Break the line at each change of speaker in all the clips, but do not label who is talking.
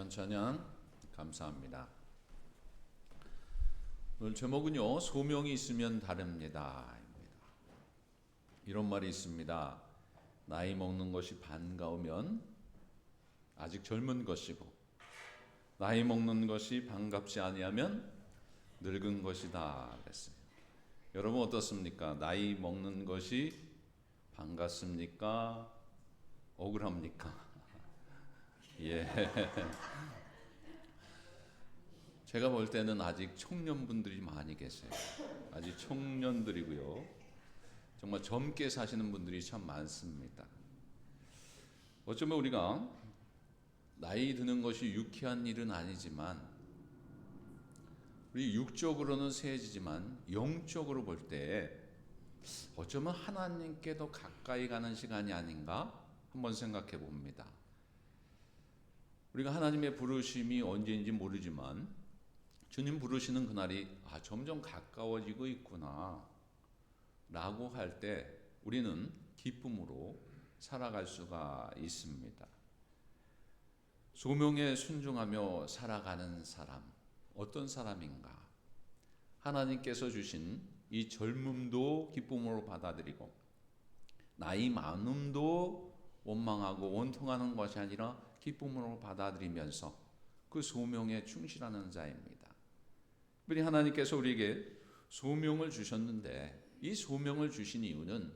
귀한 찬양 감사합니다. 오늘 제목은요, 소명이 있으면 다릅니다. 이런 말이 있습니다. 나이 먹는 것이 반가우면 아직 젊은 것이고, 나이 먹는 것이 반갑지 아니하면 늙은 것이다 그랬어요. 여러분 어떻습니까? 나이 먹는 것이 반갑습니까? 억울합니까? 예. 제가 볼 때는 아직 청년분들이 많이 계세요. 아직 청년들이고요. 정말 젊게 사시는 분들이 참 많습니다. 어쩌면 우리가 나이 드는 것이 유쾌한 일은 아니지만, 우리 육적으로는 세해지지만 영적으로 볼 때 어쩌면 하나님께 더 가까이 가는 시간이 아닌가 한번 생각해 봅니다. 우리가 하나님의 부르심이 언제인지 모르지만 주님 부르시는 그날이 점점 가까워지고 있구나 라고 할 때 우리는 기쁨으로 살아갈 수가 있습니다. 소명에 순종하며 살아가는 사람, 어떤 사람인가? 하나님께서 주신 이 젊음도 기쁨으로 받아들이고 나이 많음도 원망하고 원통하는 것이 아니라 기쁨으로 받아들이면서 그 소명에 충실하는 자입니다. 특별히 하나님께서 우리에게 소명을 주셨는데, 이 소명을 주신 이유는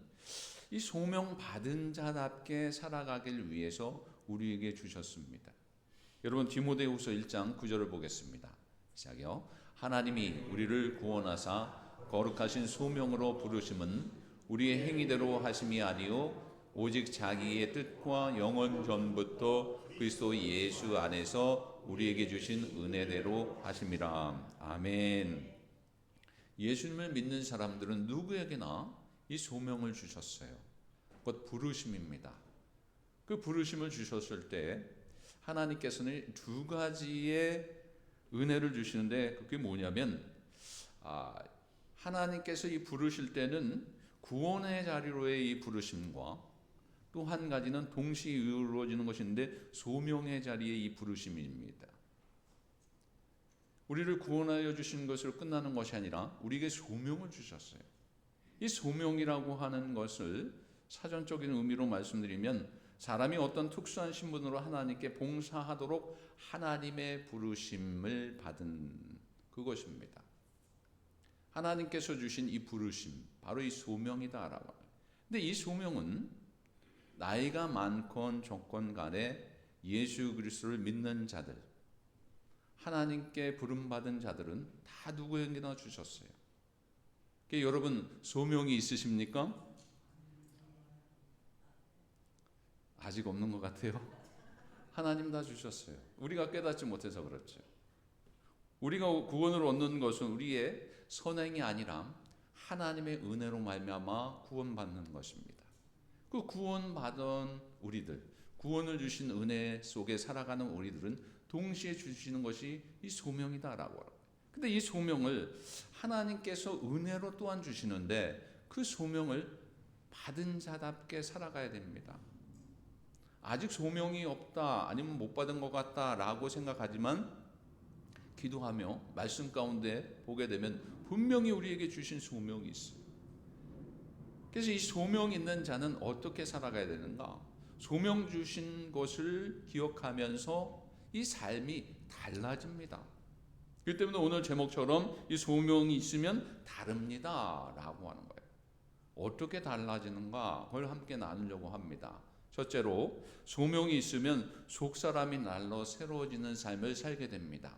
이 소명 받은 자답게 살아가길 위해서 우리에게 주셨습니다. 여러분 디모데후서 1장 9절을 보겠습니다. 시작이요. 하나님이 우리를 구원하사 거룩하신 소명으로 부르심은 우리의 행위대로 하심이 아니요 오직 자기의 뜻과 영원 전부터 그리스도 예수 안에서 우리에게 주신 은혜대로 하심이라. 아멘. 예수님을 믿는 사람들은 누구에게나 이 소명을 주셨어요. 곧 부르심입니다. 그 부르심을 주셨을 때 하나님께서는 두 가지의 은혜를 주시는데, 그게 뭐냐면 하나님께서 이 부르실 때는 구원의 자리로의 이 부르심과, 또 한 가지는 동시에 이루어지는 것인데 소명의 자리의 이 부르심입니다. 우리를 구원하여 주신 것으로 끝나는 것이 아니라 우리에게 소명을 주셨어요. 이 소명이라고 하는 것을 사전적인 의미로 말씀드리면, 사람이 어떤 특수한 신분으로 하나님께 봉사하도록 하나님의 부르심을 받은 그것입니다. 하나님께서 주신 이 부르심, 바로 이 소명이다라고 합니다. 근데 이 소명은 나이가 많건 적건 간에 예수 그리스도를 믿는 자들, 하나님께 부름받은 자들은 다 누구에게나 주셨어요. 여러분 소명이 있으십니까? 아직 없는 것 같아요. 하나님 다 주셨어요. 우리가 깨닫지 못해서 그렇죠. 우리가 구원을 얻는 것은 우리의 선행이 아니라 하나님의 은혜로 말미암아 구원받는 것입니다. 그 구원받은 우리들, 구원을 주신 은혜 속에 살아가는 우리들은 동시에 주시는 것이 이 소명이다라고 합니다. 근데 이 소명을 하나님께서 은혜로 또한 주시는데, 그 소명을 받은 자답게 살아가야 됩니다. 아직 소명이 없다, 아니면 못 받은 것 같다라고 생각하지만 기도하며 말씀 가운데 보게 되면 분명히 우리에게 주신 소명이 있어요. 그래서 이 소명 있는 자는 어떻게 살아가야 되는가? 소명 주신 것을 기억하면서 이 삶이 달라집니다. 그렇기 때문에 오늘 제목처럼 이 소명이 있으면 다릅니다 라고 하는 거예요. 어떻게 달라지는가? 그걸 함께 나누려고 합니다. 첫째로, 소명이 있으면 속사람이 날로 새로워지는 삶을 살게 됩니다.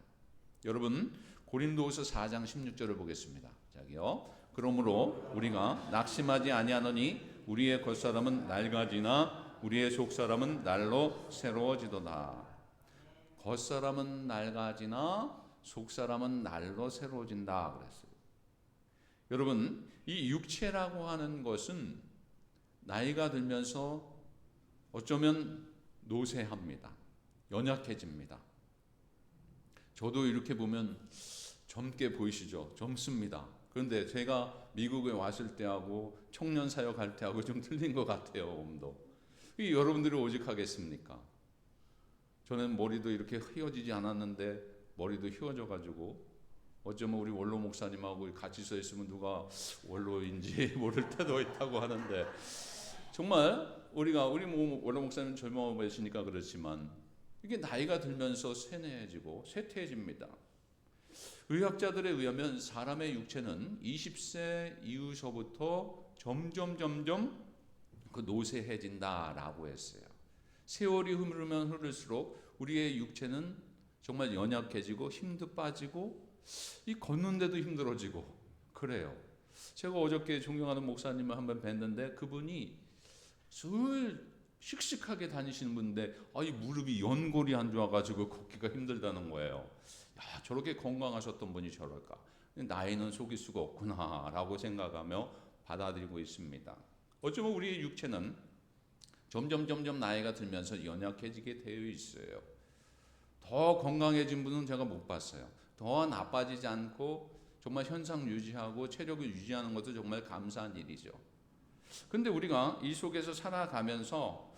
여러분 고린도후서 4장 16절을 보겠습니다. 자기요. 그러므로 우리가 낙심하지 아니하노니 우리의 겉사람은 낡아지나 우리의 속사람은 날로 새로워지도다. 겉사람은 낡아지나 속사람은 날로 새로워진다 그랬어요. 여러분 이 육체라고 하는 것은 나이가 들면서 어쩌면 노쇠합니다. 연약해집니다. 저도 이렇게 보면 젊게 보이시죠? 젊습니다. 그런데 제가 미국에 왔을 때하고 청년 사역할 때하고 좀 틀린 것 같아요. 몸도. 여러분들이 오직하겠습니까? 저는 머리도 이렇게 휘어지지 않았는데 머리도 휘어져가지고 어쩌면 우리 원로 목사님하고 같이 서 있으면 누가 원로인지 모를 때도 있다고 하는데, 정말 우리 원로 목사님 젊어 보시니까 그렇지만 이게 나이가 들면서 세뇌해지고 쇠퇴해집니다. 의학자들에 의하면 사람의 육체는 20세 이후서부터 점점 그 노쇠해진다라고 했어요. 세월이 흐르면 흐를수록 우리의 육체는 정말 연약해지고 힘도 빠지고 이 걷는데도 힘들어지고 그래요. 제가 어저께 존경하는 목사님을 한번 뵀는데 그분이 늘 씩씩하게 다니시는 분인데 이 무릎이 연골이 안 좋아가지고 걷기가 힘들다는 거예요. 야, 저렇게 건강하셨던 분이 저럴까? 나이는 속일 수가 없구나라고 생각하며 받아들이고 있습니다. 어쩌면 우리의 육체는 점점 나이가 들면서 연약해지게 되어 있어요. 더 건강해진 분은 제가 못 봤어요. 더 나빠지지 않고 정말 현상 유지하고 체력을 유지하는 것도 정말 감사한 일이죠. 근데 우리가 이 속에서 살아가면서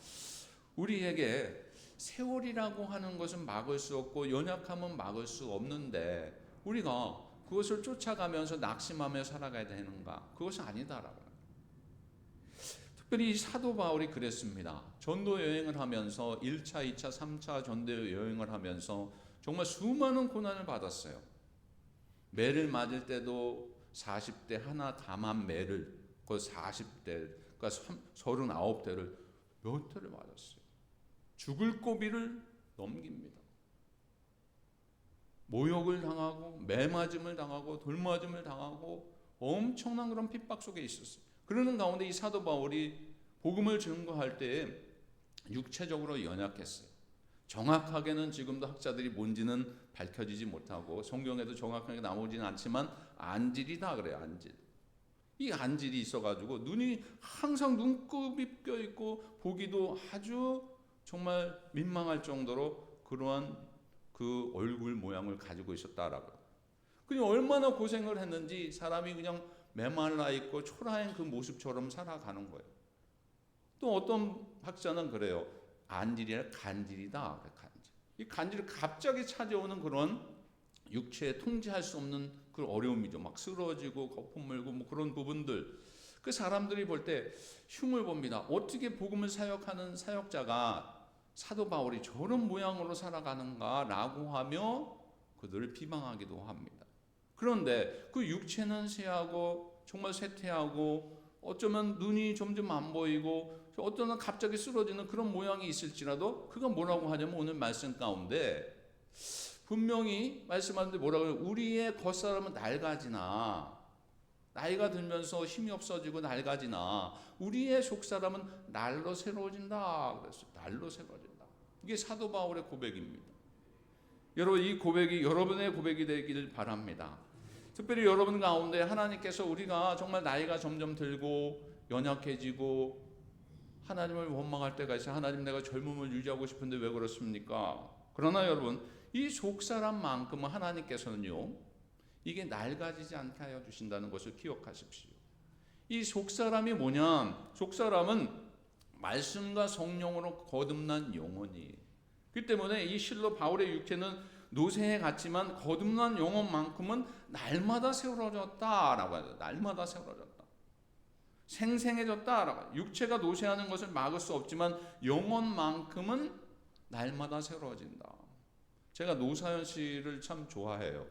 우리에게 세월이라고 하는 것은 막을 수 없고 연약함은 막을 수 없는데 우리가 그것을 쫓아가면서 낙심하며 살아가야 되는가? 그것은 아니다라고. 특별히 사도 바울이 그랬습니다. 전도 여행을 하면서 1차, 2차, 3차 전도 여행을 하면서 정말 수많은 고난을 받았어요. 매를 맞을 때도 40대 하나 다만 매를, 그 40대, 그러니까 39대를 몇 대를 맞았어요. 죽을 고비를 넘깁니다. 모욕을 당하고 매맞음을 당하고 돌맞음을 당하고 엄청난 그런 핍박 속에 있었어요. 그러는 가운데 이 사도 바울이 복음을 증거할 때 육체적으로 연약했어요. 정확하게는 지금도 학자들이 뭔지는 밝혀지지 못하고 성경에도 정확하게 나오지는 않지만 안질이다 그래요. 안질. 이 안질이 있어가지고 눈이 항상 눈곱이 껴있고 보기도 아주 정말 민망할 정도로 그러한 그 얼굴 모양을 가지고 있었다라고요. 그냥 얼마나 고생을 했는지 사람이 그냥 메말라 있고 초라한 그 모습처럼 살아가는 거예요. 또 어떤 학자는 그래요. 안질이 아니라 간질이다. 간질. 이 간질이 갑자기 찾아오는 그런 육체에 통제할 수 없는 그런 어려움이죠. 막 쓰러지고 거품 물고 뭐 그런 부분들. 그 사람들이 볼 때 흉을 봅니다. 어떻게 복음을 사역하는 사역자가 사도 바울이 저런 모양으로 살아가는가라고 하며 그들을 비방하기도 합니다. 그런데 그 육체는 쇠하고 정말 쇠퇴하고 어쩌면 눈이 점점 안 보이고 어떤 갑자기 쓰러지는 그런 모양이 있을지라도 그가 뭐라고 하냐면 오늘 말씀 가운데 분명히 말씀하는데 뭐라고 해요? 우리의 겉사람은 낡아지나 나이가 들면서 힘이 없어지고 낡아지나 우리의 속사람은 날로 새로워진다 그랬어요. 날로 새로워진다. 이게 사도 바울의 고백입니다. 여러분 이 고백이 여러분의 고백이 되기를 바랍니다. 특별히 여러분 가운데 하나님께서 우리가 정말 나이가 점점 들고 연약해지고 하나님을 원망할 때가 있어요. 하나님 내가 젊음을 유지하고 싶은데 왜 그렇습니까? 그러나 여러분 이 속사람만큼은 하나님께서는요 이게 낡아지지 않게 하여 주신다는 것을 기억하십시오. 이 속사람이 뭐냐? 속사람은 말씀과 성령으로 거듭난 영혼이에요. 그렇기 때문에 이 실로 바울의 육체는 노쇠해 갔지만 거듭난 영혼만큼은 날마다 세워졌다라고 하죠. 날마다 세워졌다. 생생해졌다라고. 육체가 노쇠하는 것을 막을 수 없지만 영혼만큼은 날마다 새로워진다. 제가 노사연 씨를 참 좋아해요.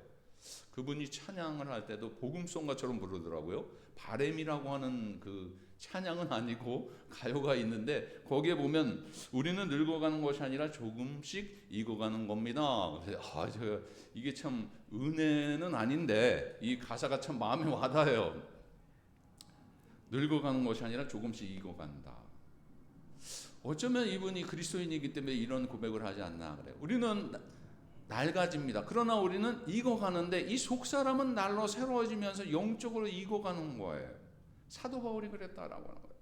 그분이 찬양을 할 때도 복음송가처럼 부르더라고요. 바램이라고 하는 그 찬양은 아니고 가요가 있는데 거기에 보면 우리는 늙어가는 것이 아니라 조금씩 익어가는 겁니다. 그래서 제가 이게 참 은혜는 아닌데 이 가사가 참 마음에 와닿아요. 늙어가는 것이 아니라 조금씩 익어간다. 어쩌면 이분이 그리스도인이기 때문에 이런 고백을 하지 않나 그래요. 우리는 낡아집니다. 그러나 우리는 익어가는데 이 속사람은 날로 새로워지면서 영적으로 익어가는 거예요. 사도 바울이 그랬다라고 하는 거예요.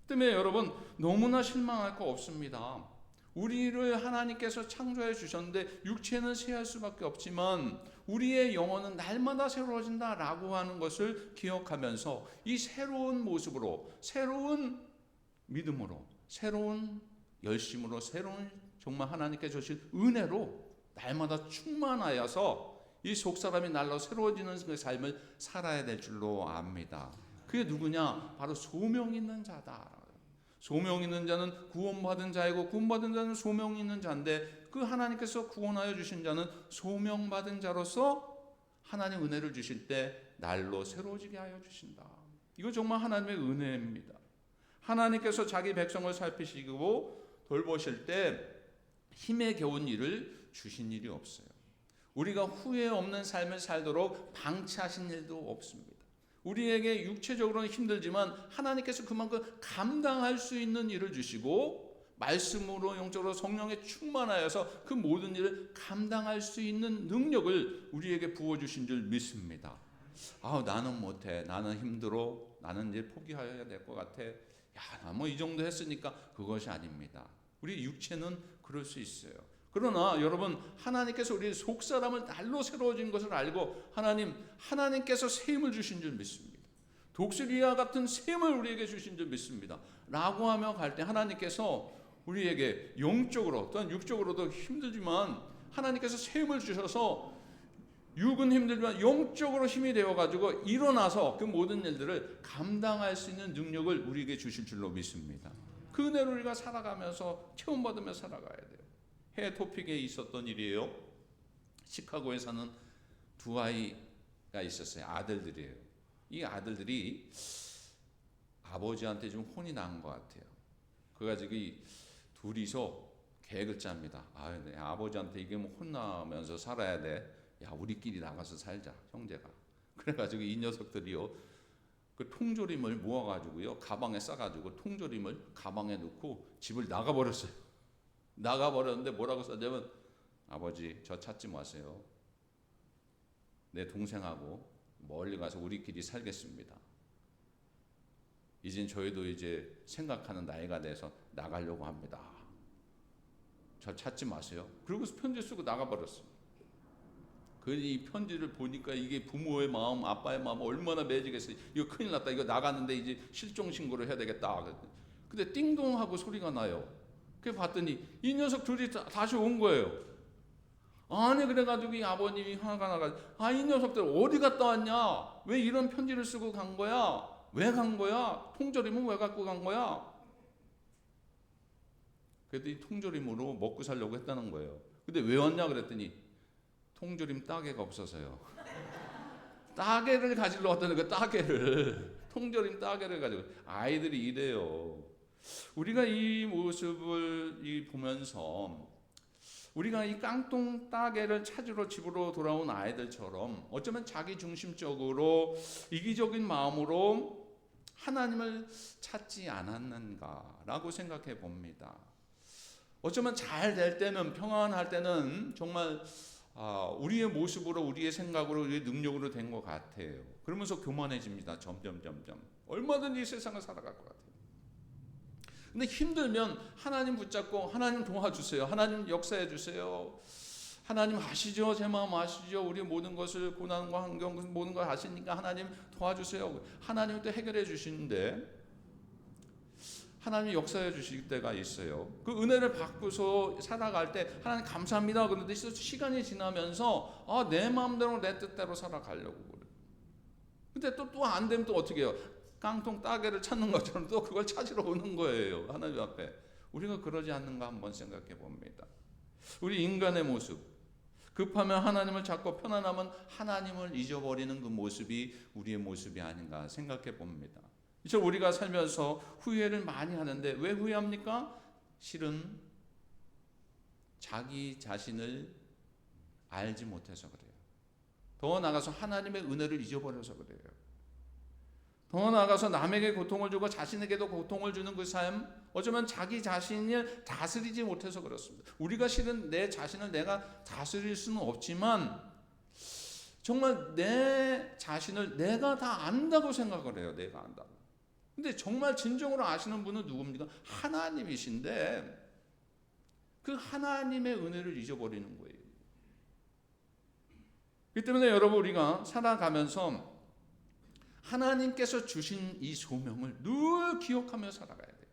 때문에 여러분 너무나 실망할 거 없습니다. 우리를 하나님께서 창조해 주셨는데 육체는 쇠할 수밖에 없지만 우리의 영혼은 날마다 새로워진다라고 하는 것을 기억하면서 이 새로운 모습으로 새로운 믿음으로 새로운 열심으로 새로운 정말 하나님께 주신 은혜로 날마다 충만하여서 이 속사람이 날로 새로워지는 그 삶을 살아야 될 줄로 압니다. 그게 누구냐? 바로 소명 있는 자다. 소명 있는 자는 구원받은 자이고 구원받은 자는 소명 있는 자인데, 그 하나님께서 구원하여 주신 자는 소명받은 자로서 하나님 은혜를 주실 때 날로 새로워지게 하여 주신다. 이거 정말 하나님의 은혜입니다. 하나님께서 자기 백성을 살피시고 돌보실 때 힘에 겨운 일을 주신 일이 없어요. 우리가 후회 없는 삶을 살도록 방치하신 일도 없습니다. 우리에게 육체적으로는 힘들지만 하나님께서 그만큼 감당할 수 있는 일을 주시고 말씀으로 영적으로 성령에 충만하여서 그 모든 일을 감당할 수 있는 능력을 우리에게 부어주신 줄 믿습니다. 나는 못해, 나는 힘들어, 나는 이제 포기해야 될 것 같아, 나 뭐 이 정도 했으니까. 그것이 아닙니다. 우리 육체는 그럴 수 있어요. 그러나 여러분, 하나님께서 우리 속사람을 날로 새로워진 것을 알고 하나님께서 새 힘을 주신 줄 믿습니다. 독수리와 같은 새 힘을 우리에게 주신 줄 믿습니다. 라고 하며 갈 때 하나님께서 우리에게 영적으로 또한 육적으로도 힘들지만 하나님께서 새 힘을 주셔서 육은 힘들지만 영적으로 힘이 되어가지고 일어나서 그 모든 일들을 감당할 수 있는 능력을 우리에게 주실 줄로 믿습니다. 그 은혜를 우리가 살아가면서 체험받으며 살아가야 돼요. 해외 토픽에 있었던 일이에요. 시카고에 사는 두 아이가 있었어요. 아들들이에요. 이 아들들이 아버지한테 좀 혼이 난 것 같아요. 그래가지고 둘이서 계획을 짭니다. 내 아버지한테 이게 뭐 혼나면서 살아야 돼. 우리끼리 나가서 살자, 형제가. 그래가지고 이 녀석들이요, 그 통조림을 모아가지고요, 가방에 싸가지고 통조림을 가방에 넣고 집을 나가버렸어요. 나가버렸는데 뭐라고 썼냐면, 아버지 저 찾지 마세요. 내 동생하고 멀리 가서 우리끼리 살겠습니다. 이젠 저희도 이제 생각하는 나이가 돼서 나가려고 합니다. 저 찾지 마세요. 그러고서 편지 쓰고 나가버렸어요. 이 편지를 보니까 이게 부모의 마음, 아빠의 마음 얼마나 매지겠어요. 이거 큰일 났다. 이거 나갔는데 이제 실종 신고를 해야 되겠다. 근데 띵동 하고 소리가 나요. 그래 봤더니 이 녀석 둘이 다시 온 거예요. 아니 그래가지고 이 아버님이 화가 나가지고, 이 녀석들 어디 갔다 왔냐? 왜 이런 편지를 쓰고 간 거야? 왜 간 거야? 통조림은 왜 갖고 간 거야? 그래도 이 통조림으로 먹고 살려고 했다는 거예요. 근데 왜 왔냐 그랬더니 통조림 따개가 없어서요. 따개를 가지러 왔다는 거, 따개를. 통조림 따개를 가지고. 아이들이 이래요. 우리가 이 모습을 보면서 우리가 이 깡통 따개를 찾으러 집으로 돌아온 아이들처럼 어쩌면 자기 중심적으로 이기적인 마음으로 하나님을 찾지 않았는가라고 생각해 봅니다. 어쩌면 잘 될 때는, 평안할 때는 정말 우리의 모습으로, 우리의 생각으로, 우리의 능력으로 된 것 같아요. 그러면서 교만해집니다. 점점. 얼마든지 이 세상을 살아갈 것 같아요. 근데 힘들면 하나님 붙잡고, 하나님 도와주세요. 하나님 역사해 주세요. 하나님 아시죠? 제 마음 아시죠? 우리 모든 것을, 고난과 환경 모든 걸 아시니까 하나님 도와주세요. 하나님이 또 해결해 주시는데 하나님이 역사해 주실 때가 있어요. 그 은혜를 받고서 살아갈 때 하나님 감사합니다. 그런데 시간이 지나면서 내 마음대로 내 뜻대로 살아가려고 그래요. 근데 또 안 되면 또 어떻게 해요? 깡통 따개를 찾는 것처럼 또 그걸 찾으러 오는 거예요. 하나님 앞에. 우리가 그러지 않는가 한번 생각해 봅니다. 우리 인간의 모습. 급하면 하나님을 찾고 편안하면 하나님을 잊어버리는 그 모습이 우리의 모습이 아닌가 생각해 봅니다. 우리가 살면서 후회를 많이 하는데 왜 후회합니까? 실은 자기 자신을 알지 못해서 그래요. 더 나아가서 하나님의 은혜를 잊어버려서 그래요. 더 나아가서 남에게 고통을 주고 자신에게도 고통을 주는 그 삶, 어쩌면 자기 자신을 다스리지 못해서 그렇습니다. 우리가 실은 내 자신을 내가 다스릴 수는 없지만 정말 내 자신을 내가 다 안다고 생각을 해요. 내가 안다고. 근데 정말 진정으로 아시는 분은 누굽니까? 하나님이신데 그 하나님의 은혜를 잊어버리는 거예요. 그렇기 때문에 여러분, 우리가 살아가면서 하나님께서 주신 이 소명을 늘 기억하며 살아가야 돼요.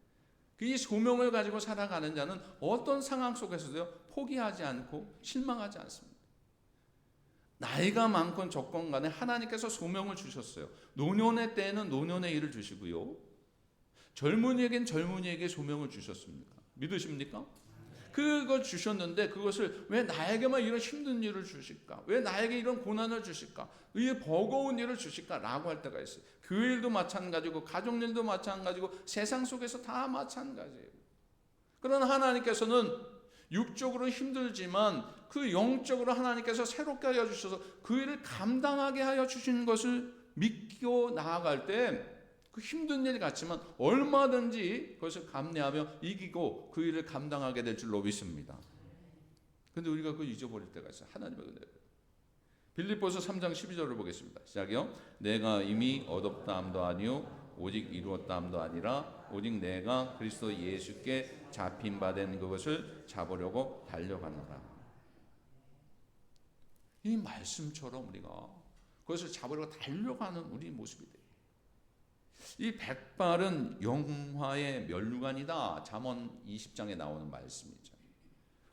이 소명을 가지고 살아가는 자는 어떤 상황 속에서도 포기하지 않고 실망하지 않습니다. 나이가 많건 적건 간에 하나님께서 소명을 주셨어요. 노년의 때에는 노년의 일을 주시고요, 젊은이에겐 젊은이에게 소명을 주셨습니다. 믿으십니까? 그걸 주셨는데 그것을 왜 나에게만 이런 힘든 일을 주실까? 왜 나에게 이런 고난을 주실까? 이 버거운 일을 주실까? 라고 할 때가 있어요. 교회일도 마찬가지고 가족일도 마찬가지고 세상 속에서 다 마찬가지예요. 그러나 하나님께서는 육적으로 힘들지만 그 영적으로 하나님께서 새롭게 하여 주셔서 그 일을 감당하게 하여 주신 것을 믿고 나아갈 때 그 힘든 일 같지만 얼마든지 그것을 감내하며 이기고 그 일을 감당하게 될 줄로 믿습니다. 그런데 우리가 그걸 잊어버릴 때가 있어요. 하나님의 은혜를. 빌립보서 3장 12절을 보겠습니다. 시작이요. 내가 이미 얻었다함도 아니요 오직 이루었다함도 아니라 오직 내가 그리스도 예수께 잡힌 바 된 그것을 잡으려고 달려가노라. 이 말씀처럼 우리가 그것을 잡으려고 달려가는 우리 모습이 돼요. 이 백발은 영화의 면류관이다. 잠언 20장에 나오는 말씀이죠.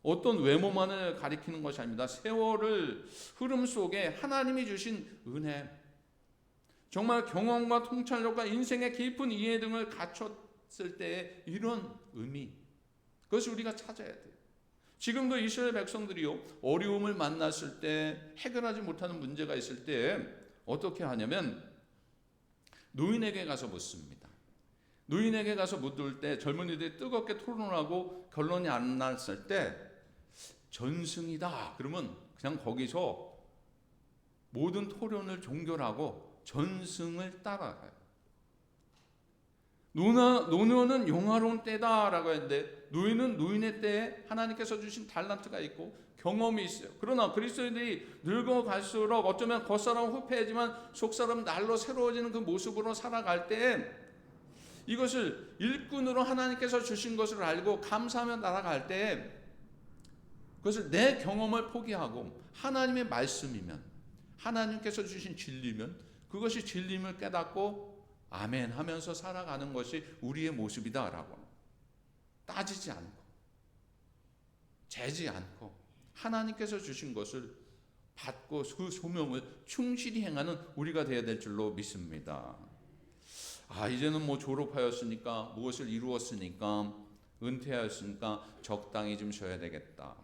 어떤 외모만을 가리키는 것이 아닙니다. 세월을 흐름 속에 하나님이 주신 은혜, 정말 경험과 통찰력과 인생의 깊은 이해 등을 갖췄을 때의 이런 의미, 그것을 우리가 찾아야 돼요. 지금도 이스라엘 백성들이요, 어려움을 만났을 때, 해결하지 못하는 문제가 있을 때 어떻게 하냐면 노인에게 가서 묻습니다. 노인에게 가서 묻을 때 젊은이들이 뜨겁게 토론하고 결론이 안 났을 때 전승이다 그러면 그냥 거기서 모든 토론을 종결하고 전승을 따라가요. 노년은 영화로운 때다라고 했는데 노인은 노인의 때에 하나님께서 주신 달란트가 있고 경험이 있어요. 그러나 그리스도인들이 늙어갈수록 어쩌면 겉사람 후패지만 속사람 날로 새로워지는 그 모습으로 살아갈 때 이것을 일꾼으로 하나님께서 주신 것을 알고 감사하며 날아갈 때 그것을 내 경험을 포기하고 하나님의 말씀이면, 하나님께서 주신 진리면 그것이 진리임을 깨닫고 아멘 하면서 살아가는 것이 우리의 모습이다라고 따지지 않고 재지 않고 하나님께서 주신 것을 받고 그 소명을 충실히 행하는 우리가 되어야 될 줄로 믿습니다. 이제는 뭐 졸업하였으니까 무엇을 이루었으니까 은퇴하였으니까 적당히 좀 쉬어야 되겠다.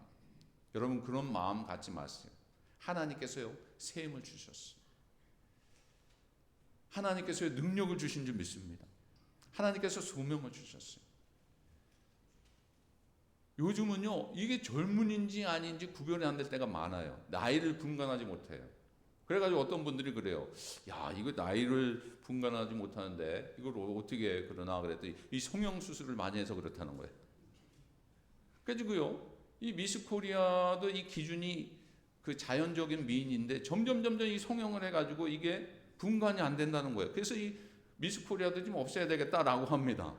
여러분 그런 마음 갖지 마세요. 하나님께서요 새 힘을 주셨어요. 하나님께서의 능력을 주신 줄 믿습니다. 하나님께서 소명을 주셨어요. 요즘은요 이게 젊은인지 아닌지 구별이 안 될 때가 많아요. 나이를 분간하지 못해요. 그래가지고 어떤 분들이 그래요. 야 이거 나이를 분간하지 못하는데 이걸 어떻게 그러나 그랬더니 이 성형수술을 많이 해서 그렇다는 거예요. 그래가지고요 이 미스 코리아도 이 기준이 그 자연적인 미인인데 점점 이 성형을 해가지고 이게 분간이 안 된다는 거예요. 그래서 이 미스 코리아도 좀 없애야 되겠다라고 합니다.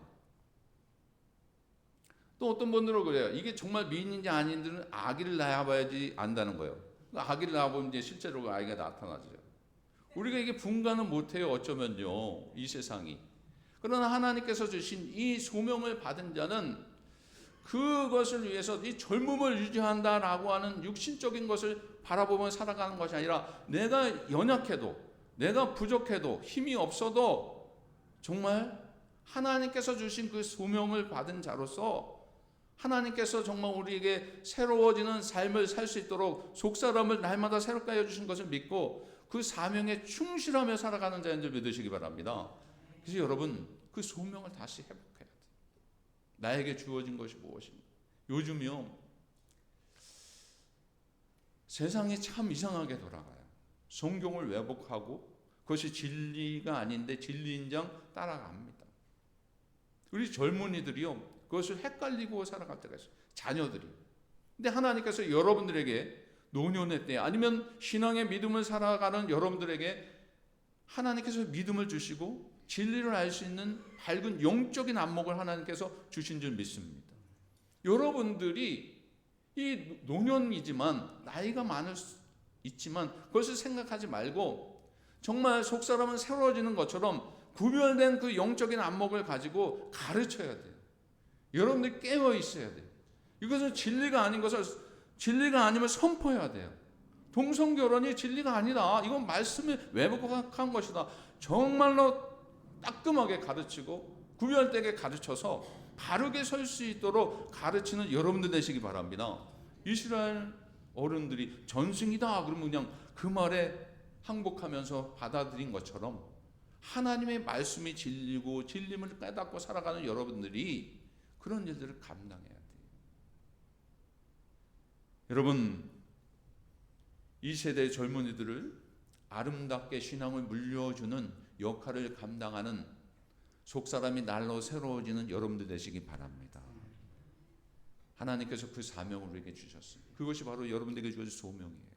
또 어떤 분들은 그래요. 이게 정말 미인인지 아닌지는 아기를 낳아봐야지 안다는 거예요. 아기를 낳아보면 이제 실제로 아이가 나타나죠. 우리가 이게 분간은 못해요. 어쩌면요. 이 세상이. 그러나 하나님께서 주신 이 소명을 받은 자는 그것을 위해서 이 젊음을 유지한다라고 하는 육신적인 것을 바라보며 살아가는 것이 아니라 내가 연약해도 내가 부족해도 힘이 없어도 정말 하나님께서 주신 그 소명을 받은 자로서 하나님께서 정말 우리에게 새로워지는 삶을 살 수 있도록 속사람을 날마다 새롭게 하여 주신 것을 믿고 그 사명에 충실하며 살아가는 자인 줄 믿으시기 바랍니다. 그래서 여러분 그 소명을 다시 회복해야 돼요. 나에게 주어진 것이 무엇입니까? 요즘이요 세상이 참 이상하게 돌아가요. 성경을 왜곡하고 그것이 진리가 아닌데 진리인 장 따라갑니다. 우리 젊은이들이요 그것을 헷갈리고 살아갈 때가 있어요. 자녀들이. 근데 하나님께서 여러분들에게 노년의 때 아니면 신앙의 믿음을 살아가는 여러분들에게 하나님께서 믿음을 주시고 진리를 알 수 있는 밝은 영적인 안목을 하나님께서 주신 줄 믿습니다. 여러분들이 이 노년이지만 나이가 많을 수 있지만 그것을 생각하지 말고 정말 속사람은 새로워지는 것처럼 구별된 그 영적인 안목을 가지고 가르쳐야 돼요. 여러분들이 깨어 있어야 돼요. 이것은 진리가 아닌 것을, 진리가 아님을 선포해야 돼요. 동성결혼이 진리가 아니다. 이건 말씀이 왜곡한 것이다. 정말로 따끔하게 가르치고 구별되게 가르쳐서 바르게 설 수 있도록 가르치는 여러분들 되시기 바랍니다. 이스라엘 어른들이 전승이다 그러면 그냥 그 말에 항복하면서 받아들인 것처럼 하나님의 말씀이 진리고 진림을 깨닫고 살아가는 여러분들이 그런 일들을 감당해야 돼요. 여러분, 이 세대의 젊은이들을 아름답게 신앙을 물려주는 역할을 감당하는 속사람이 날로 새로워지는 여러분들 되시기 바랍니다. 하나님께서 그 사명을 우리에게 주셨어요. 그것이 바로 여러분들에게 주어진 소명이에요.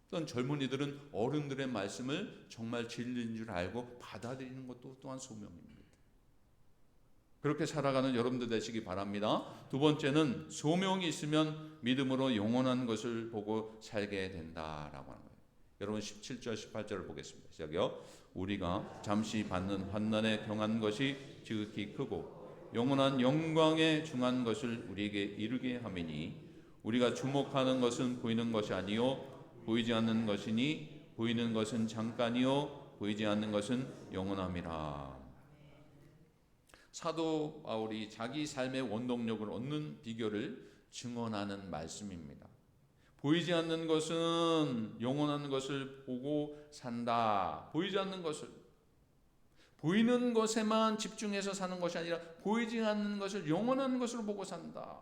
어떤 젊은이들은 어른들의 말씀을 정말 진리인 줄 알고 받아들이는 것도 또한 소명입니다. 그렇게 살아가는 여러분들 되시기 바랍니다. 두 번째는 소명이 있으면 믿음으로 영원한 것을 보고 살게 된다라고 하는 거예요. 여러분 17절 18절을 보겠습니다. 시작요. 우리가 잠시 받는 환난에 경한 것이 지극히 크고 영원한 영광에 중한 것을 우리에게 이르게 하매니 우리가 주목하는 것은 보이는 것이 아니요 보이지 않는 것이니 보이는 것은 잠깐이요 보이지 않는 것은 영원함이라. 사도 바울이 자기 삶의 원동력을 얻는 비결을 증언하는 말씀입니다. 보이지 않는 것은 영원한 것을 보고 산다. 보이지 않는 것을, 보이는 것에만 집중해서 사는 것이 아니라 보이지 않는 것을 영원한 것으로 보고 산다.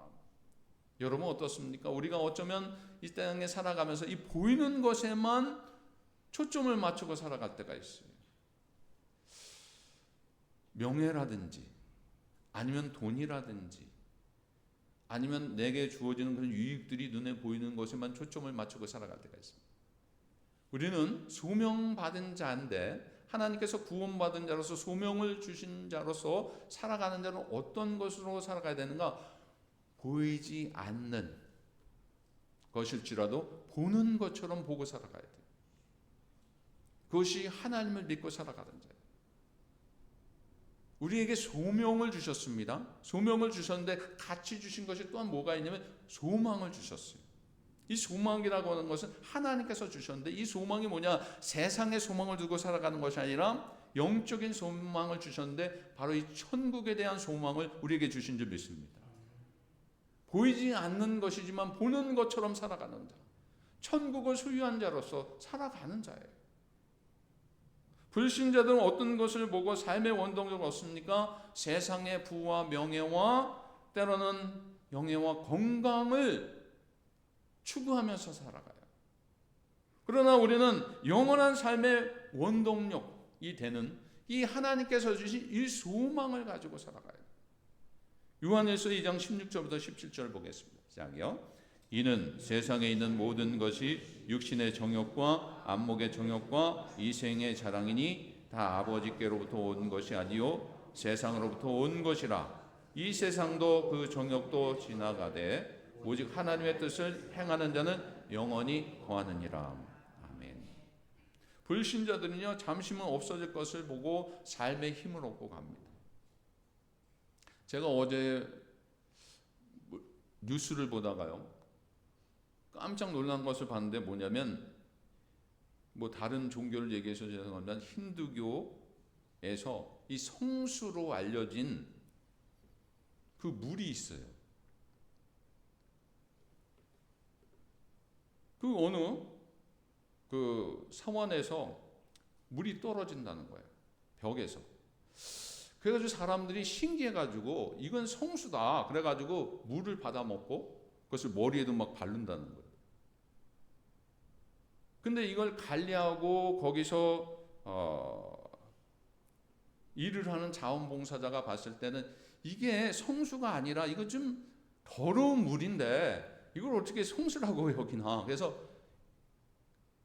여러분 어떻습니까? 우리가 어쩌면 이 땅에 살아가면서 이 보이는 것에만 초점을 맞추고 살아갈 때가 있어요. 명예라든지 아니면 돈이라든지 아니면 내게 주어지는 그런 유익들이 눈에 보이는 것에만 초점을 맞추고 살아갈 때가 있습니다. 우리는 소명받은 자인데 하나님께서 구원받은 자로서 소명을 주신 자로서 살아가는 자는 어떤 것으로 살아가야 되는가? 보이지 않는 것일지라도 보는 것처럼 보고 살아가야 돼요. 그것이 하나님을 믿고 살아가는 자예요. 우리에게 소명을 주셨습니다. 소명을 주셨는데 같이 주신 것이 또한 뭐가 있냐면 소망을 주셨어요. 이 소망이라고 하는 것은 하나님께서 주셨는데 이 소망이 뭐냐? 세상의 소망을 두고 살아가는 것이 아니라 영적인 소망을 주셨는데 바로 이 천국에 대한 소망을 우리에게 주신 줄 믿습니다. 보이지 않는 것이지만 보는 것처럼 살아가는 자, 천국을 소유한 자로서 살아가는 자예요. 불신자들은 어떤 것을 보고 삶의 원동력을 얻습니까? 세상의 부와 명예와 때로는 영예와 건강을 추구하면서 살아가요. 그러나 우리는 영원한 삶의 원동력이 되는 이 하나님께서 주신 이 소망을 가지고 살아가요. 요한일서 2장 16절부터 17절 보겠습니다. 시작이요. 이는 세상에 있는 모든 것이 육신의 정욕과 안목의 정욕과 이생의 자랑이니 다 아버지께로부터 온 것이 아니요 세상으로부터 온 것이라. 이 세상도 그 정욕도 지나가되 오직 하나님의 뜻을 행하는 자는 영원히 거하느니라. 아멘. 불신자들은요 잠시만 없어질 것을 보고 삶의 힘을 얻고 갑니다. 제가 어제 뉴스를 보다가요 깜짝 놀란 것을 봤는데 뭐냐면 뭐 다른 종교를 얘기해서 죄송합니다. 힌두교에서 이 성수로 알려진 그 물이 있어요. 그 어느 그 사원에서 물이 떨어진다는 거예요. 벽에서. 그래가지고 사람들이 신기해가지고 이건 성수다. 그래가지고 물을 받아 먹고 그것을 머리에도 막 바른다는 거예요. 근데 이걸 관리하고 거기서 일을 하는 자원봉사자가 봤을 때는 이게 성수가 아니라 이거 좀 더러운 물인데 이걸 어떻게 성수라고 여기나. 그래서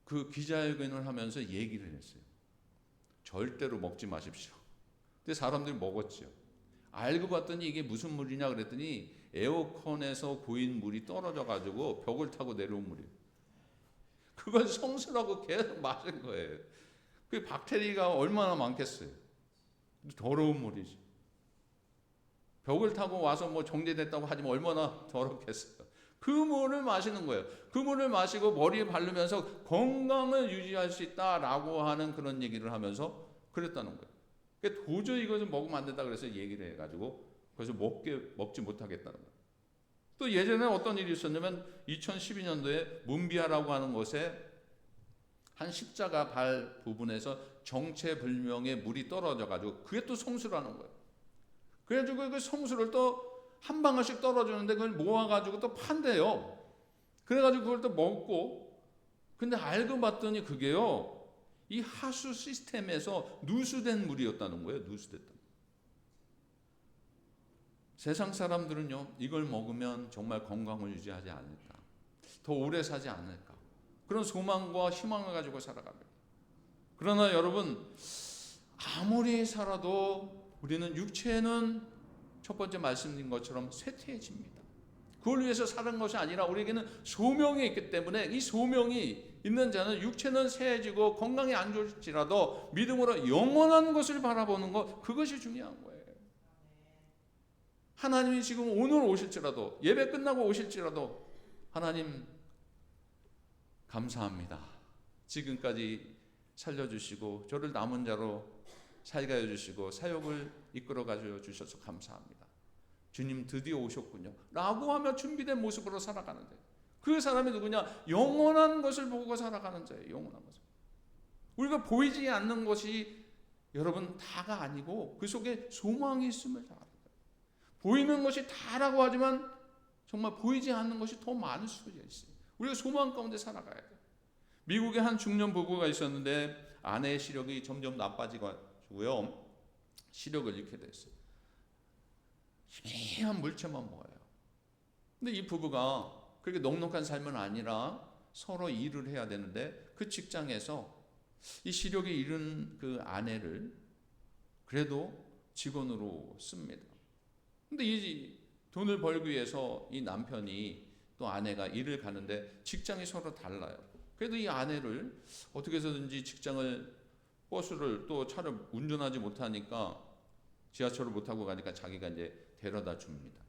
그 기자회견을 하면서 얘기를 했어요. 절대로 먹지 마십시오. 근데 사람들이 먹었죠. 알고 봤더니 이게 무슨 물이냐 그랬더니 에어컨에서 고인 물이 떨어져 가지고 벽을 타고 내려온 물이에요. 그걸 성수라고 계속 마신 거예요. 그 박테리아가 얼마나 많겠어요. 더러운 물이죠. 벽을 타고 와서 뭐 정제됐다고 하지만 얼마나 더럽겠어요. 그 물을 마시는 거예요. 그 물을 마시고 머리에 바르면서 건강을 유지할 수 있다라고 하는 그런 얘기를 하면서 그랬다는 거예요. 그러니까 도저히 이것을 먹으면 안 된다 그래서 얘기를 해가지고 그래서 먹지 못하겠다는 거예요. 또 예전에 어떤 일이 있었냐면 2012년도에 문비아라고 하는 곳에 한 십자가 발 부분에서 정체불명의 물이 떨어져가지고 그게 또 성수라는 거예요. 그래가지고 그 성수를 또 한 방울씩 떨어지는데 그걸 모아가지고 또 판대요. 그래가지고 그걸 또 먹고, 근데 알고 봤더니 그게요, 이 하수 시스템에서 누수된 물이었다는 거예요. 누수됐다. 세상 사람들은요, 이걸 먹으면 정말 건강을 유지하지 않을까, 더 오래 사지 않을까, 그런 소망과 희망을 가지고 살아갑니다. 그러나 여러분, 아무리 살아도 우리는 육체는 첫 번째 말씀드린 것처럼 쇠퇴해집니다. 그걸 위해서 사는 것이 아니라 우리에게는 소명이 있기 때문에 이 소명이 있는 자는 육체는 쇠해지고 건강이 안 좋을지라도 믿음으로 영원한 것을 바라보는 것, 그것이 중요한 거예요. 하나님이 지금 오늘 오실지라도, 예배 끝나고 오실지라도, 하나님 감사합니다. 지금까지 살려주시고 저를 남은 자로 살게 해주시고 사역을 이끌어 가져 주셔서 감사합니다. 주님 드디어 오셨군요 라고 하며 준비된 모습으로 살아가는데, 그 사람이 누구냐? 영원한 것을 보고 살아가는 자예요. 영원한 것을. 우리가 보이지 않는 것이 여러분 다가 아니고 그 속에 소망이 있음을 다 알아요. 보이는 것이 다라고 하지만 정말 보이지 않는 것이 더 많을 수도 있어요. 우리가 소망 가운데 살아가야 돼요. 미국의 한 중년 부부가 있었는데 아내의 시력이 점점 나빠지고요, 시력을 잃게 됐어요. 희미한 물체만 보여요. 근데 이 부부가 그렇게 넉넉한 삶은 아니라 서로 일을 해야 되는데 그 직장에서 이 시력이 잃은 그 아내를 그래도 직원으로 씁니다. 근데 이 돈을 벌기 위해서 이 남편이 또 아내가 일을 가는데 직장이 서로 달라요. 그래도 이 아내를 어떻게 해서든지 직장을, 버스를 또 차를 운전하지 못하니까, 지하철을 못 타고 가니까 자기가 이제 데려다 줍니다.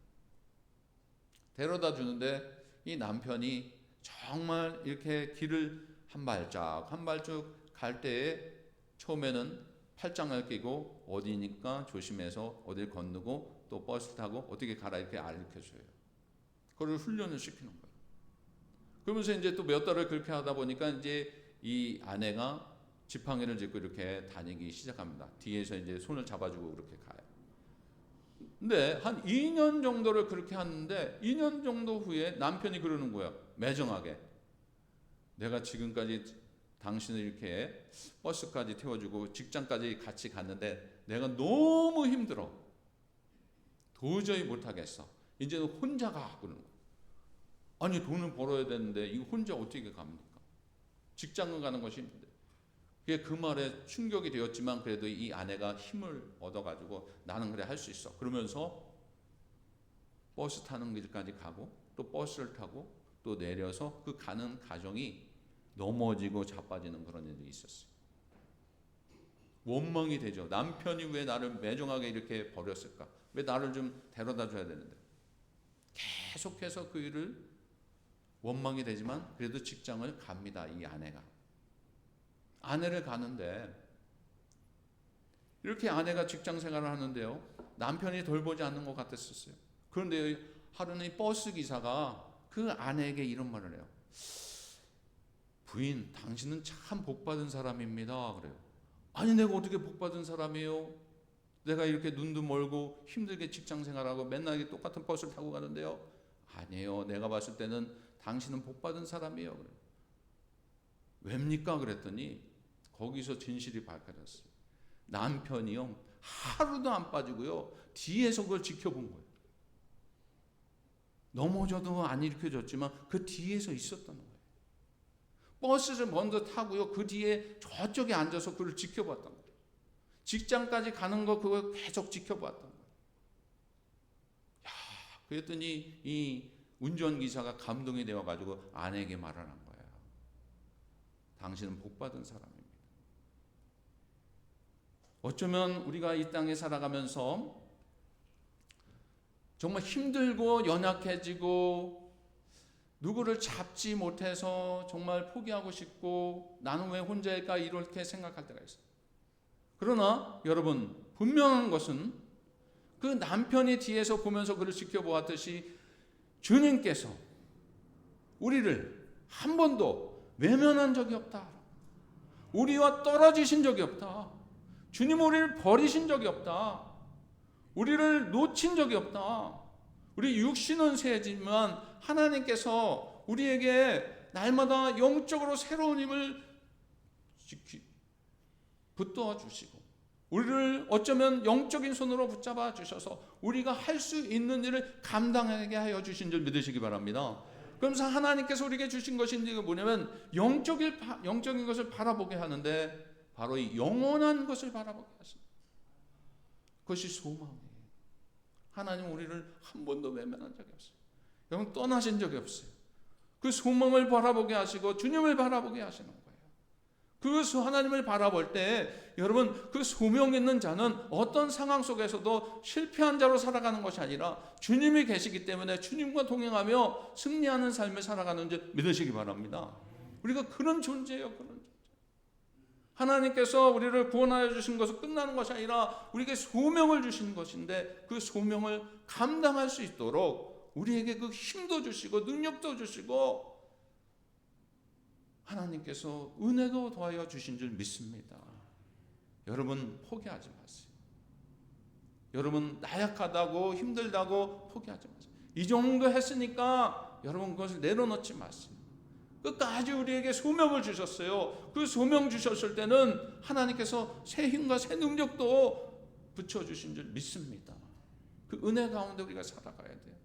데려다 주는데 이 남편이 정말 이렇게 길을 한 발짝 한 발짝 갈 때에 처음에는 팔짱을 끼고 어디니까 조심해서 어딜 건너고 또 버스 타고 어떻게 가라 이렇게 알려줘요. 그걸 훈련을 시키는 거예요. 그러면서 이제 또 몇 달을 그렇게 하다 보니까 이제 이 아내가 지팡이를 짚고 이렇게 다니기 시작합니다. 뒤에서 이제 손을 잡아주고 그렇게 가요. 근데 한 2년 정도를 그렇게 하는데 2년 정도 후에 남편이 그러는 거예요. 매정하게. 내가 지금까지 당신을 이렇게 버스까지 태워주고 직장까지 같이 갔는데 내가 너무 힘들어. 도저히 못하겠어. 이제는 혼자 가. 그러는 거예요. 아니 돈을 벌어야 되는데 이거 혼자 어떻게 갑니까? 직장을 가는 것이 힘든데. 그 말에 충격이 되었지만 그래도 이 아내가 힘을 얻어가지고 나는 그래 할 수 있어. 그러면서 버스 타는 길까지 가고 또 버스를 타고 또 내려서 그 가는 과정이 넘어지고 자빠지는 그런 일이 있었어요. 원망이 되죠. 남편이 왜 나를 매정하게 이렇게 버렸을까? 왜 나를 좀 데려다 줘야 되는데. 계속해서 그 일을 원망이 되지만 그래도 직장을 갑니다. 이 아내가. 아내를 가는데 이렇게 아내가 직장 생활을 하는데요, 남편이 돌보지 않는 것 같았었어요. 그런데 하루는 이 버스 기사가 그 아내에게 이런 말을 해요. 부인, 당신은 참 복받은 사람입니다. 그래요. 아니 내가 어떻게 복받은 사람이에요? 내가 이렇게 눈도 멀고 힘들게 직장 생활하고 맨날 똑같은 버스를 타고 가는데요. 아니에요. 내가 봤을 때는 당신은 복받은 사람이에요. 그래요. 왜입니까? 그랬더니 거기서 진실이 밝혀졌어요. 남편이요, 하루도 안 빠지고요, 뒤에서 그걸 지켜본 거예요. 넘어져도 안 일으켜졌지만 그 뒤에서 있었다는 거예요. 버스를 먼저 타고요, 그 뒤에 저쪽에 앉아서 그걸 지켜봤던 거예요. 직장까지 가는 거 그걸 계속 지켜봤던 거예요. 그랬더니 이 운전기사가 감동이 되어가지고 아내에게 말을 한 거예요. 당신은 복받은 사람입니다. 어쩌면 우리가 이 땅에 살아가면서 정말 힘들고 연약해지고 누구를 잡지 못해서 정말 포기하고 싶고 나는 왜 혼자일까 이렇게 생각할 때가 있어요. 그러나 여러분 분명한 것은 그 남편이 뒤에서 보면서 그를 지켜보았듯이 주님께서 우리를 한 번도 외면한 적이 없다. 우리와 떨어지신 적이 없다. 주님 우리를 버리신 적이 없다. 우리를 놓친 적이 없다. 우리 육신은 세지만 하나님께서 우리에게 날마다 영적으로 새로운 힘을 붙들어 주시고 우리를 어쩌면 영적인 손으로 붙잡아 주셔서 우리가 할 수 있는 일을 감당하게 하여 주신 줄 믿으시기 바랍니다. 그러면서 하나님께서 우리에게 주신 것이 뭐냐면 영적인 것을 바라보게 하는데 바로 이 영원한 것을 바라보게 하십니다. 그것이 소망이에요. 하나님 우리를 한 번도 외면한 적이 없어요. 여러분 떠나신 적이 없어요. 그 소망을 바라보게 하시고 주님을 바라보게 하시는 거예요. 그 하나님을 바라볼 때 여러분 그 소명 있는 자는 어떤 상황 속에서도 실패한 자로 살아가는 것이 아니라 주님이 계시기 때문에 주님과 동행하며 승리하는 삶을 살아가는 줄 믿으시기 바랍니다. 우리가 그런 존재예요. 그런 존재. 하나님께서 우리를 구원하여 주신 것은 끝나는 것이 아니라 우리에게 소명을 주신 것인데 그 소명을 감당할 수 있도록 우리에게 그 힘도 주시고 능력도 주시고 하나님께서 은혜도 더하여 주신 줄 믿습니다. 여러분 포기하지 마세요. 여러분 나약하다고 힘들다고 포기하지 마세요. 이 정도 했으니까 여러분 그것을 내려놓지 마세요. 끝까지 우리에게 소명을 주셨어요. 그 소명 주셨을 때는 하나님께서 새 힘과 새 능력도 붙여주신 줄 믿습니다. 그 은혜 가운데 우리가 살아가야 돼요.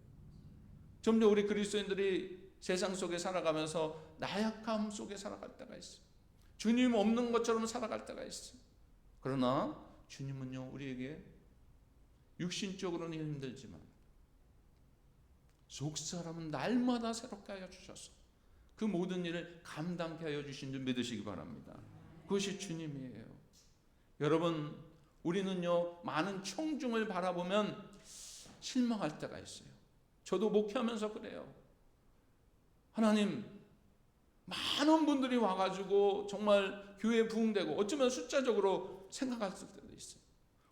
점점 우리 그리스도인들이 세상 속에 살아가면서 나약함 속에 살아갈 때가 있어요. 주님 없는 것처럼 살아갈 때가 있어요. 그러나 주님은요 우리에게 육신적으로는 힘들지만 속사람은 날마다 새롭게 하여 주셔서 그 모든 일을 감당케 하여 주신 줄 믿으시기 바랍니다. 그것이 주님이에요. 여러분 우리는요 많은 청중을 바라보면 실망할 때가 있어요. 저도 목회하면서 그래요. 하나님 많은 분들이 와가지고 정말 교회에 부흥되고 어쩌면 숫자적으로 생각할 때도 있어요.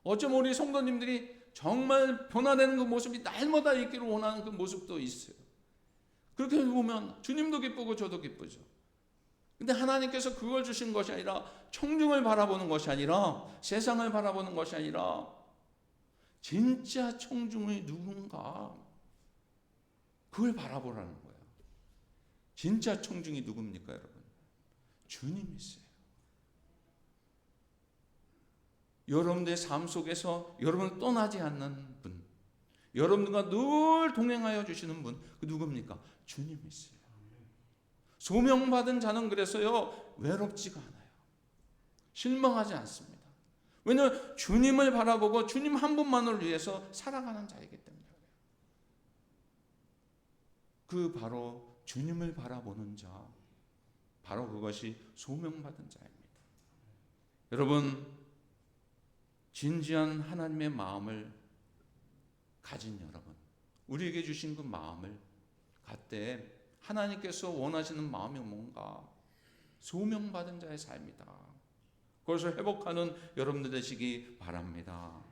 어쩌면 우리 성도님들이 정말 변화되는 그 모습이 날마다 있기를 원하는 그 모습도 있어요. 그렇게 보면 주님도 기쁘고 저도 기쁘죠. 근데 하나님께서 그걸 주신 것이 아니라 청중을 바라보는 것이 아니라 세상을 바라보는 것이 아니라 진짜 청중이 누군가 그걸 바라보라는 거예요. 진짜 청중이 누굽니까 여러분? 주님이세요. 여러분들의 삶 속에서 여러분을 떠나지 않는 분, 여러분과 늘 동행하여 주시는 분, 그 누굽니까? 주님이세요. 소명받은 자는 그래서요 외롭지가 않아요. 실망하지 않습니다. 왜냐하면 주님을 바라보고 주님 한 분만을 위해서 살아가는 자이기 때문에 그 바로 주님을 바라보는 자, 바로 그것이 소명받은 자입니다. 여러분 진지한 하나님의 마음을 가진 여러분, 우리에게 주신 그 마음을 갖되 하나님께서 원하시는 마음이 뭔가 소명받은 자의 삶이다. 그것을 회복하는 여러분들 되시기 바랍니다.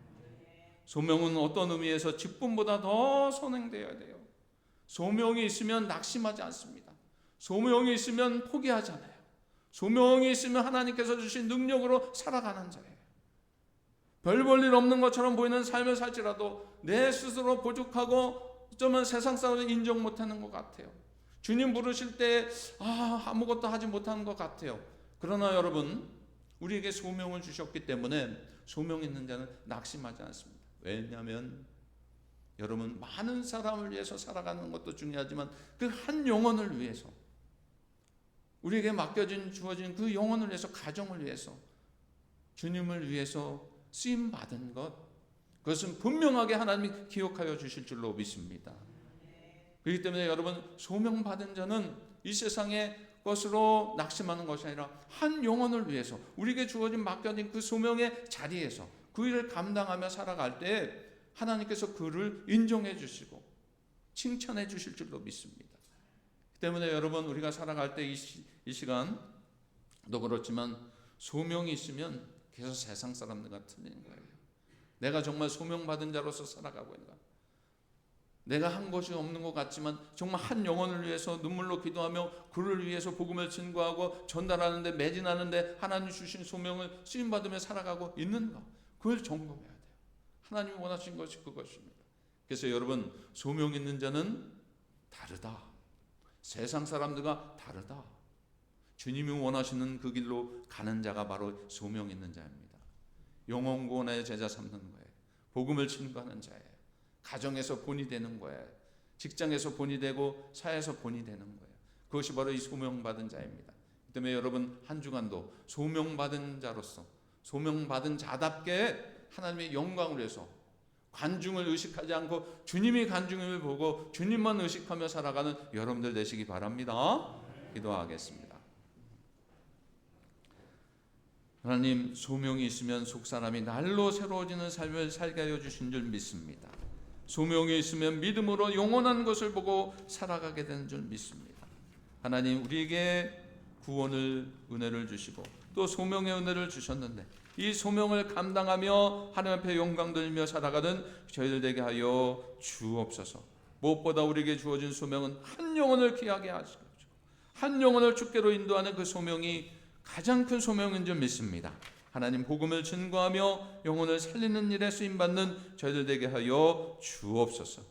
소명은 어떤 의미에서 직분보다 더 선행되어야 돼요. 소명이 있으면 낙심하지 않습니다. 소명이 있으면 포기하잖아요. 소명이 있으면 하나님께서 주신 능력으로 살아가는 자예요. 별 볼 일 없는 것처럼 보이는 삶을 살지라도 내 스스로 부족하고 어쩌면 세상 사람을 인정 못하는 것 같아요. 주님 부르실 때 아무것도 하지 못하는 것 같아요. 그러나 여러분 우리에게 소명을 주셨기 때문에 소명 있는 자는 낙심하지 않습니다. 왜냐하면 여러분 많은 사람을 위해서 살아가는 것도 중요하지만 그 한 영혼을 위해서 우리에게 맡겨진 주어진 그 영혼을 위해서 가정을 위해서 주님을 위해서 쓰임받은 것 그것은 분명하게 하나님이 기억하여 주실 줄로 믿습니다. 그렇기 때문에 여러분 소명받은 자는 이 세상의 것으로 낙심하는 것이 아니라 한 영혼을 위해서 우리에게 주어진 맡겨진 그 소명의 자리에서 그 일을 감당하며 살아갈 때 하나님께서 그를 인정해 주시고 칭찬해 주실 줄로 믿습니다. 때문에 여러분, 우리가 살아갈 때 이 시간도 그렇지만 소명이 있으면 계속 세상 사람들과 틀리는 거예요. 내가 정말 소명받은 자로서 살아가고 있는가? 내가 한 것이 없는 것 같지만 정말 한 영혼을 위해서 눈물로 기도하며 그를 위해서 복음을 증거하고 전달하는데 매진하는데 하나님 주신 소명을 쓰임받으며 살아가고 있는가? 그걸 점검해야 돼요. 하나님이 원하신 것이 그것입니다. 그래서 여러분, 소명 있는 자는 다르다. 세상 사람들과 다르다. 주님이 원하시는 그 길로 가는 자가 바로 소명 있는 자입니다. 영혼 구원의 제자 삼는 거예요. 복음을 증거하는 자예요. 가정에서 본이 되는 거예요. 직장에서 본이 되고 사회에서 본이 되는 거예요. 그것이 바로 이 소명받은 자입니다. 그 때문에 여러분, 한 주간도 소명받은 자로서 소명받은 자답게 하나님의 영광을 위해서 관중을 의식하지 않고 주님이 관중을 보고 주님만 의식하며 살아가는 여러분들 되시기 바랍니다. 기도하겠습니다. 하나님, 소명이 있으면 속사람이 날로 새로워지는 삶을 살게 하여 주신 줄 믿습니다. 소명이 있으면 믿음으로 영원한 것을 보고 살아가게 되는 줄 믿습니다. 하나님, 우리에게 구원을 은혜를 주시고 또 소명의 은혜를 주셨는데 이 소명을 감당하며 하나님 앞에 영광 돌리며 살아가는 저희들 되게 하여 주옵소서. 무엇보다 우리에게 주어진 소명은 한 영혼을 귀하게 하시고 한 영혼을 주께로 인도하는 그 소명이 가장 큰 소명인 줄 믿습니다. 하나님, 복음을 증거하며 영혼을 살리는 일에 쓰임받는 저희들 되게 하여 주옵소서.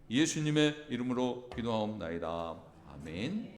예수님의 이름으로 기도하옵나이다. 아멘.